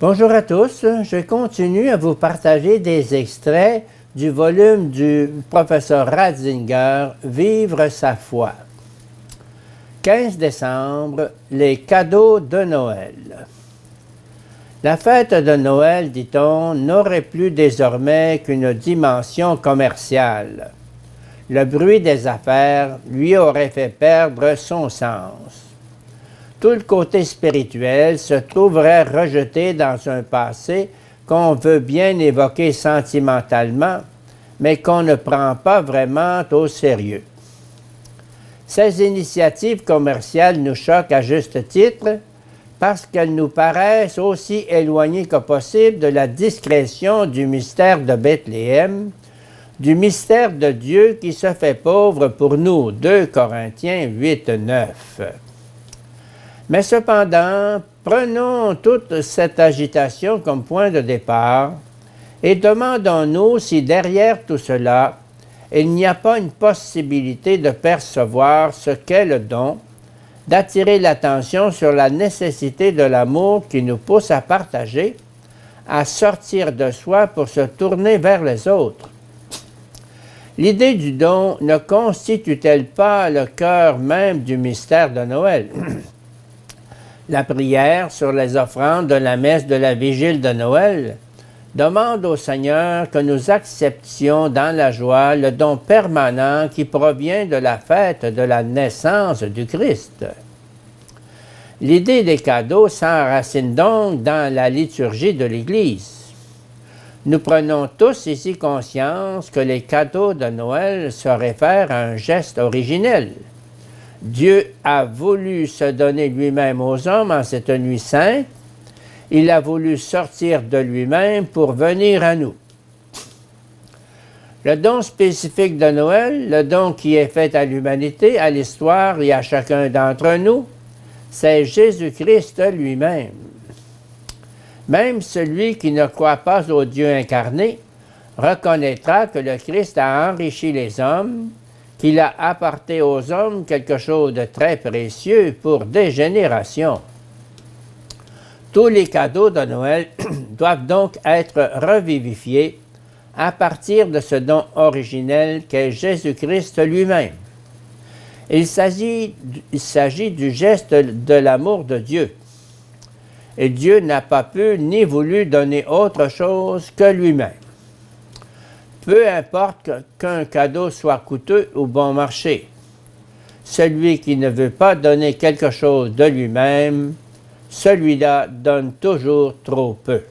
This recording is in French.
Bonjour à tous, je continue à vous partager des extraits du volume du professeur Ratzinger, Vivre sa foi. 15 décembre, les cadeaux de Noël. La fête de Noël, dit-on, n'aurait plus désormais qu'une dimension commerciale. Le bruit des affaires lui aurait fait perdre son sens. Tout le côté spirituel se trouverait rejeté dans un passé qu'on veut bien évoquer sentimentalement, mais qu'on ne prend pas vraiment au sérieux. Ces initiatives commerciales nous choquent à juste titre parce qu'elles nous paraissent aussi éloignées que possible de la discrétion du mystère de Bethléem, du mystère de Dieu qui se fait pauvre pour nous. 2 Corinthiens 8, 9. Mais cependant, prenons toute cette agitation comme point de départ et demandons-nous si derrière tout cela, il n'y a pas une possibilité de percevoir ce qu'est le don, d'attirer l'attention sur la nécessité de l'amour qui nous pousse à partager, à sortir de soi pour se tourner vers les autres. L'idée du don ne constitue-t-elle pas le cœur même du mystère de Noël? La prière sur les offrandes de la messe de la Vigile de Noël demande au Seigneur que nous acceptions dans la joie le don permanent qui provient de la fête de la naissance du Christ. L'idée des cadeaux s'enracine donc dans la liturgie de l'Église. Nous prenons tous ici conscience que les cadeaux de Noël se réfèrent à un geste originel. Dieu a voulu se donner lui-même aux hommes en cette nuit sainte. Il a voulu sortir de lui-même pour venir à nous. Le don spécifique de Noël, le don qui est fait à l'humanité, à l'histoire et à chacun d'entre nous, c'est Jésus-Christ lui-même. Même celui qui ne croit pas au Dieu incarné reconnaîtra que le Christ a enrichi les hommes, qu'il a apporté aux hommes quelque chose de très précieux pour des générations. Tous les cadeaux de Noël doivent donc être revivifiés à partir de ce don originel qu'est Jésus-Christ lui-même. Il s'agit du geste de l'amour de Dieu. Et Dieu n'a pas pu ni voulu donner autre chose que lui-même. Peu importe qu'un cadeau soit coûteux ou bon marché, celui qui ne veut pas donner quelque chose de lui-même, celui-là donne toujours trop peu.